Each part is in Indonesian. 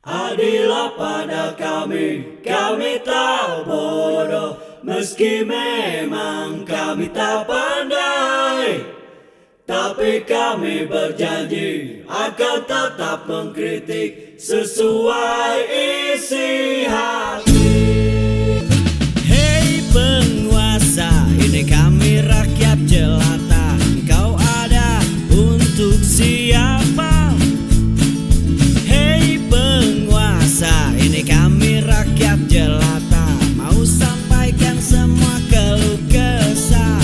Adillah pada kami tak bodoh, meski memang kami tak pandai. Tapi kami berjanji akan tetap mengkritik sesuai isi hati. Hei penguasa, ini kami rakyat jelata. Engkau ada untuk siapa? Hei penguasa, ini kami rakyat jelata. Mau sampaikan semua keluh kesah.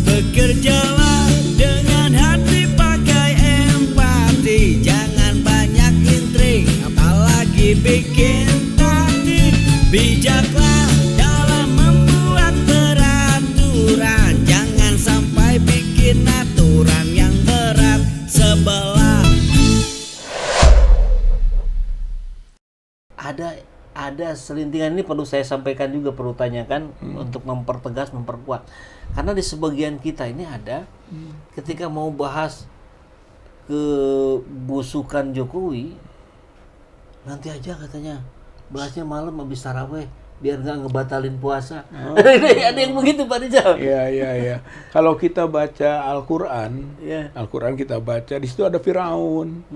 Bekerjalah dengan hati, pakai empati. Jangan banyak intrik, apalagi bikin taktik. Bijaklah dalam membuat peraturan. Jangan sampai bikin aturan yang berat sebelah. Ada selintingan ini perlu saya sampaikan juga, perlu tanyakan untuk mempertegas, memperkuat. Karena di sebagian kita ini ada ketika mau bahas kebusukan Jokowi, nanti aja katanya bahasnya malam habis taraweh biar nggak ngebatalin puasa. Ada yang begitu Pak Rizal. Iya. Kalau kita baca Al-Quran, Iya. Al-Quran kita baca, di situ ada Firaun,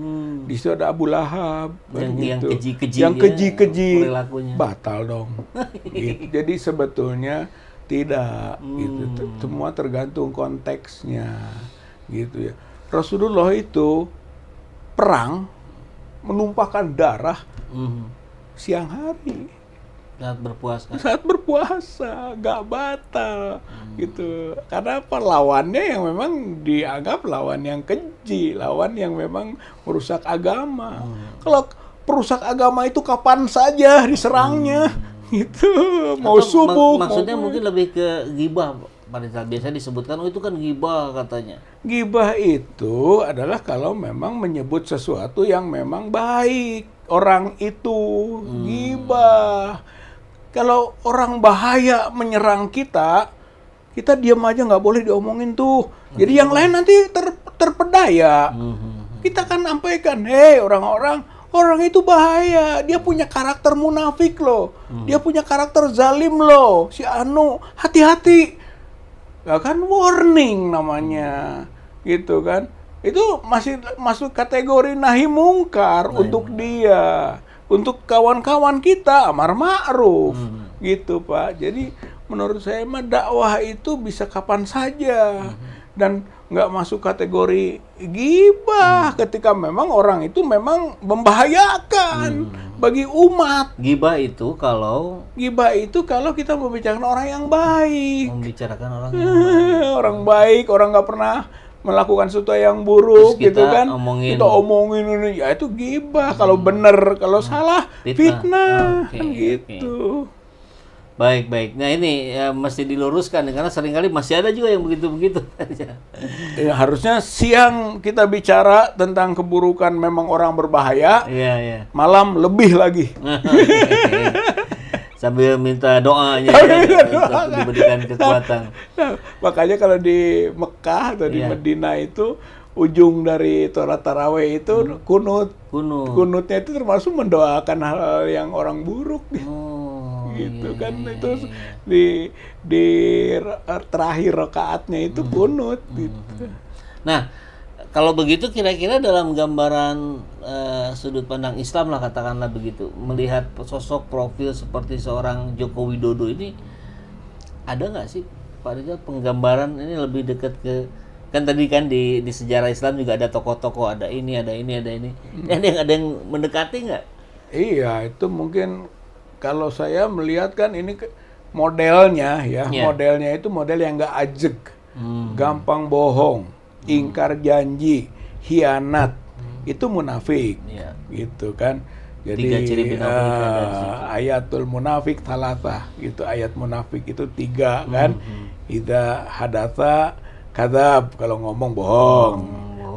di situ ada Abu Lahab, Yang gitu. keji-keji yang ya, keji-keji, perilakunya. batal dong. Gitu. Jadi sebetulnya tidak, gitu. Semua tergantung konteksnya, gitu ya. Rasulullah itu perang menumpahkan darah siang hari. Saat berpuasa. Nggak batal gitu, karena apa, lawannya yang memang dianggap lawan yang keji, lawan yang memang merusak agama. Kalau perusak agama itu kapan saja diserangnya gitu, mau Atau subuh maksudnya mau mungkin lebih ke gibah Pak Rizal. Biasanya disebutkan itu kan gibah katanya. gibah itu adalah kalau memang menyebut sesuatu yang memang baik orang itu. Gibah kalau orang bahaya menyerang kita diam aja, nggak boleh diomongin tuh. Jadi yang lain nanti terpedaya. Kita kan sampaikan, hei orang itu bahaya. Dia punya karakter munafik loh. Dia punya karakter zalim loh. Si Anu, hati-hati. Ya kan, warning namanya. Gitu kan. Itu masih masuk kategori nahi mungkar untuk dia. Untuk kawan-kawan kita amar ma'ruf. Gitu Pak. Jadi menurut saya mah dakwah itu bisa kapan saja. Dan nggak masuk kategori gibah ketika memang orang itu memang membahayakan bagi umat. Gibah itu kalau Gibah itu kalau kita membicarakan orang yang baik. membicarakan orang yang baik. Orang baik, orang nggak pernah melakukan sesuatu yang buruk. Terus kita gitu kan. omongin. Kita omongin ini, ya itu gibah. Kalau benar, kalau salah fitnah. Oke, Kan gitu. Baik. Nah ini ya, mesti diluruskan karena seringkali masih ada juga yang begitu-begitu. Ya, harusnya siang kita bicara tentang keburukan memang orang berbahaya, Iya. malam lebih lagi. Sambil minta doanya ya, untuk diberikan kekuatan. Nah, makanya kalau di Mekah atau di Iya. Medina itu ujung dari sholat taraweh itu kunut. Kuno. Kunutnya itu termasuk mendoakan hal yang orang buruk. Oh, Gitu iya, kan, iya, itu iya. di terakhir rakaatnya itu kunut gitu. Nah, kalau begitu kira-kira dalam gambaran sudut pandang Islam lah katakanlah begitu, melihat sosok profil seperti seorang Joko Widodo ini, ada nggak sih Pak Rizal penggambaran ini lebih dekat ke, kan tadi kan di sejarah Islam juga ada tokoh-tokoh, ada ini. Ada yang mendekati nggak? Iya, itu mungkin kalau saya melihat kan ini modelnya ya, Iya. modelnya itu model yang nggak ajeg, gampang bohong, ingkar janji, hianat, itu munafik, Iya. gitu kan. Jadi Tiga ciri munafik ada di situ. ayatul munafik talatah, gitu, ayat munafik itu 3 kan. Idza hadatsa kadzab, kalau ngomong bohong.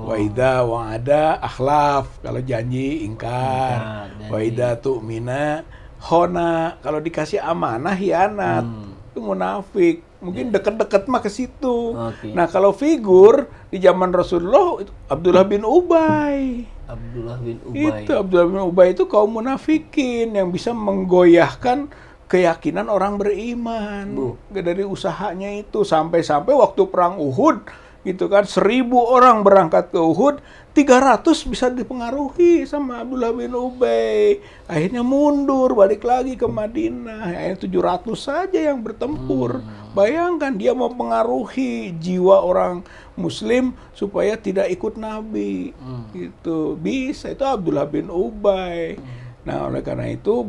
Wa idza wa'ada akhlaf, kalau janji ingkar. Wa idza tu'mina khona, kalau dikasih amanah hianat. Itu munafik. Mungkin deket-deket mah ke situ. Oke. Nah, kalau figur di zaman Rasulullah itu Abdullah bin Ubay. Abdullah bin Ubay. Itu Abdullah bin Ubay itu kaum munafikin yang bisa menggoyahkan keyakinan orang beriman. Dari usahanya itu sampai-sampai waktu perang Uhud gitu kan 1.000 orang berangkat ke Uhud, 300 bisa dipengaruhi sama Abdullah bin Ubay. Akhirnya mundur, balik lagi ke Madinah. Akhirnya 700 saja yang bertempur. Bayangkan dia mempengaruhi jiwa orang Muslim supaya tidak ikut Nabi. Gitu. Bisa, itu Abdullah bin Ubay. Nah, oleh karena itu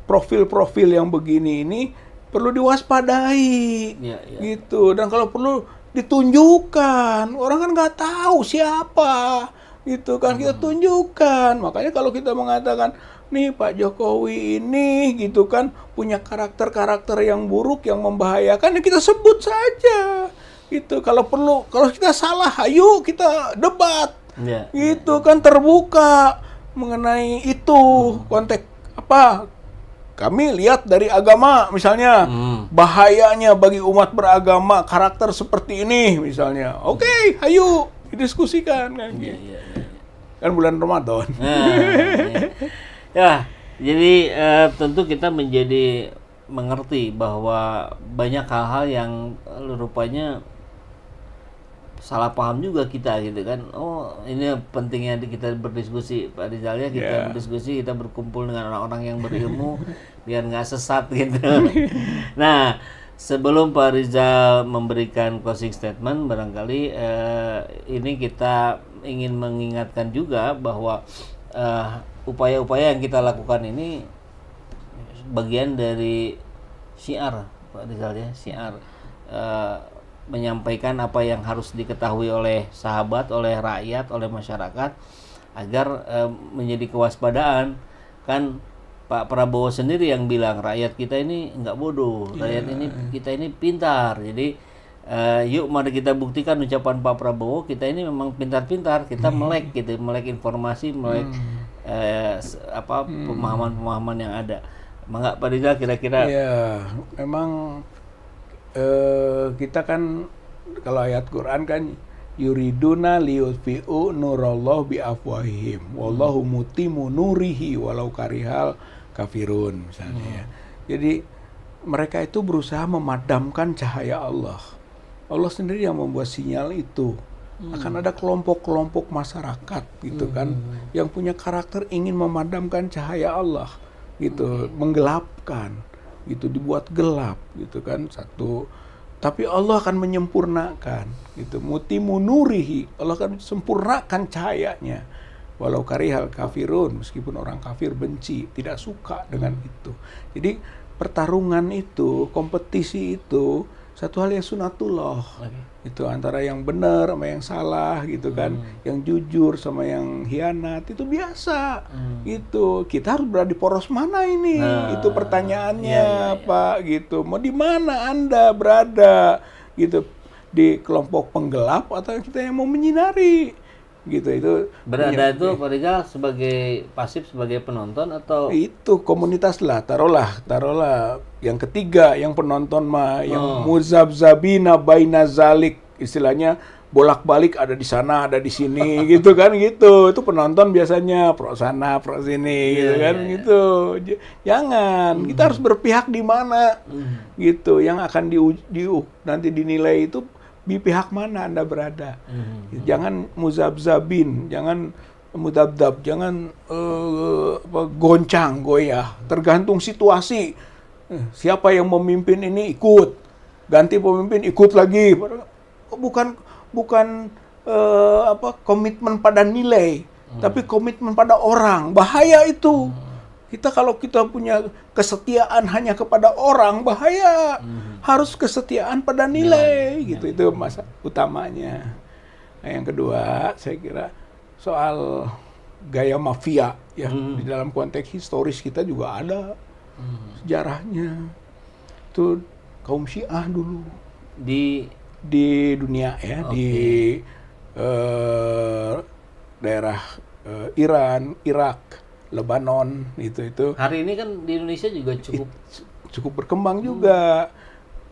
profil-profil yang begini ini perlu diwaspadai. Gitu. Dan kalau perlu ditunjukkan, orang kan nggak tahu siapa, gitu kan, kita tunjukkan. Makanya kalau kita mengatakan, nih Pak Jokowi ini, gitu kan, punya karakter-karakter yang buruk, yang membahayakan, ya kita sebut saja, gitu. Kalau perlu, kalau kita salah, ayo kita debat, gitu kan, terbuka mengenai itu, konteks apa? Kami lihat dari agama, misalnya, bahayanya bagi umat beragama karakter seperti ini, misalnya. Oke, ayo didiskusikan kan. Kan bulan Ramadan. Ya, jadi tentu kita menjadi mengerti bahwa banyak hal-hal yang rupanya salah paham juga kita gitu kan. Oh, ini pentingnya kita berdiskusi, Pak Rizal, ya, kita berdiskusi, kita berkumpul dengan orang-orang yang berilmu biar nggak sesat gitu. Nah, sebelum Pak Rizal memberikan closing statement, barangkali ini kita ingin mengingatkan juga bahwa upaya-upaya yang kita lakukan ini bagian dari syiar, Pak Rizal, ya, syiar menyampaikan apa yang harus diketahui oleh sahabat, oleh rakyat, oleh masyarakat agar menjadi kewaspadaan. Kan Pak Prabowo sendiri yang bilang rakyat kita ini nggak bodoh, rakyat ini kita ini pintar. Jadi yuk mari kita buktikan ucapan Pak Prabowo, kita ini memang pintar-pintar, kita melek gitu, melek informasi, melek pemahaman-pemahaman yang ada. Mangga Pak Rizal, kira-kira. Ya, memang kita kan kalau ayat Quran kan yuriduna liyutfi'u nurallah biafwahihim wallahu mutimmu nurihi walau karihal kafirun, misalnya. Ya. Jadi mereka itu berusaha memadamkan cahaya Allah. Allah sendiri yang membuat sinyal itu. Akan ada kelompok-kelompok masyarakat gitu kan yang punya karakter ingin memadamkan cahaya Allah gitu, menggelapkan gitu, dibuat gelap gitu kan, satu. Tapi Allah akan menyempurnakan gitu, mutimmu nurihi, Allah akan sempurnakan cahayanya walau karihal kafirun, meskipun orang kafir benci, tidak suka dengan itu. Jadi pertarungan itu, kompetisi itu satu hal yang sunatullah. Itu antara yang benar sama yang salah gitu kan, yang jujur sama yang hianat, itu biasa. Itu kita harus berada di poros mana ini? Itu pertanyaannya, Pak, gitu. Mau di mana Anda berada? Gitu, di kelompok penggelap atau kita yang mau menyinari? Gitu, itu berada itu Pak Rizal sebagai pasif, sebagai penonton, atau itu komunitas lah, taruhlah yang ketiga, yang penonton mah yang muzabzabina baina zalik, istilahnya bolak-balik, ada di sana, ada di sini gitu kan, gitu. Itu penonton biasanya pro sana, pro sini gitu kan, gitu. Jangan, kita harus berpihak di mana gitu, yang akan nanti dinilai itu di pihak mana Anda berada. Jangan muzabzabin, jangan mudabdab, jangan goncang, goyah. Tergantung situasi. Siapa yang memimpin ini ikut, ganti pemimpin ikut lagi. Bukan komitmen pada nilai, tapi komitmen pada orang. Bahaya itu. Kalau kita punya kesetiaan hanya kepada orang, bahaya. Harus kesetiaan pada nilai, gitu. Itu masa utamanya. Nah, yang kedua, saya kira soal gaya mafia, ya. Di dalam konteks historis kita juga ada sejarahnya. Itu kaum Syiah dulu di dunia, ya, di daerah Iran, Irak, Lebanon, itu. Hari ini kan di Indonesia juga cukup berkembang juga.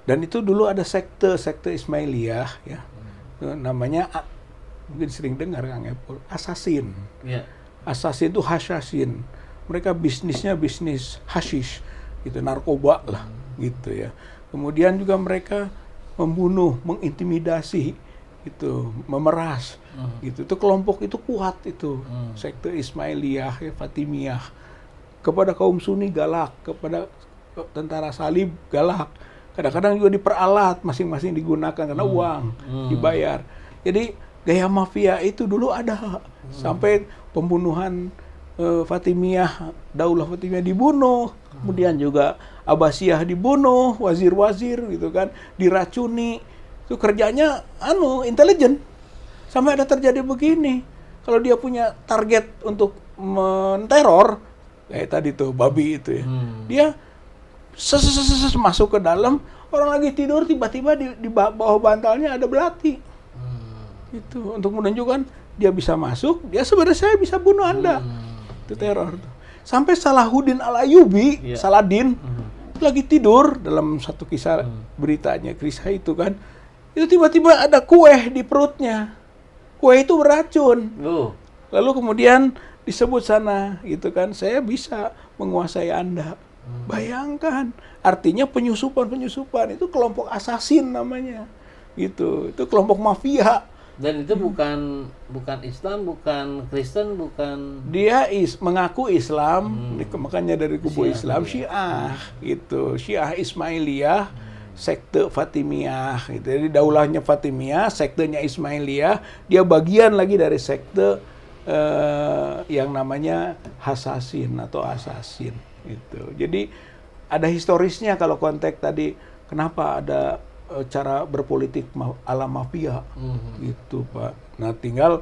Dan itu dulu ada sekte Ismailiyah, ya. Namanya mungkin sering dengar Kang Epul, assassin. Ya. Assassin itu hasyasin. Mereka bisnisnya bisnis hashish, gitu, narkoba lah, gitu ya. Kemudian juga mereka membunuh, mengintimidasi, gitu, memeras, gitu. Itu kelompok itu kuat itu, sekte Ismailiyah, Fatimiyah. Kepada kaum Sunni galak, kepada tentara Salib galak. Kadang-kadang juga diperalat, masing-masing digunakan karena uang dibayar. Jadi gaya mafia itu dulu ada sampai pembunuhan Fatimiyah, Daulah Fatimiyah dibunuh, kemudian juga Abbasiyah dibunuh, wazir-wazir gitu kan, diracuni. Itu kerjanya intelijen. Sampai ada terjadi begini. Kalau dia punya target untuk menteror, kayak tadi tuh babi itu ya. Dia masuk ke dalam, orang lagi tidur tiba-tiba di bawah bantalnya ada belati. Itu untuk menunjukkan dia bisa masuk, dia sebenarnya saya bisa bunuh Anda. Itu teror. Sampai Salahuddin Al-Ayyubi, Saladin, lagi tidur dalam satu kisah beritanya, kisah itu kan, itu tiba-tiba ada kue di perutnya. Kue itu beracun. Lalu kemudian disebut sana, gitu kan, saya bisa menguasai Anda. Bayangkan, artinya penyusupan itu kelompok assassin namanya, gitu. Itu kelompok mafia. Dan itu bukan Islam, bukan Kristen, bukan. Dia mengaku Islam, makanya dari kubu Islam Syiah, gitu. Syiah Ismailiyah, sekte Fatimiyah, gitu. Jadi daulahnya Fatimiyah, sektenya Ismailiyah, dia bagian lagi dari sekte yang namanya Hasasin atau Assassin, gitu. Jadi ada historisnya kalau konteks tadi, kenapa ada cara berpolitik ala mafia, gitu Pak. Nah tinggal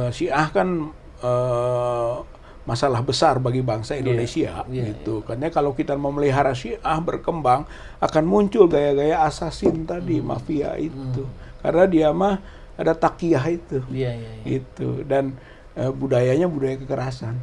Syiah kan masalah besar bagi bangsa Indonesia, gitu. Karena kalau kita memelihara Syiah berkembang, akan muncul gaya-gaya assassin tadi, mafia itu. Karena dia mah ada takiyah itu, gitu. Dan budayanya budaya kekerasan.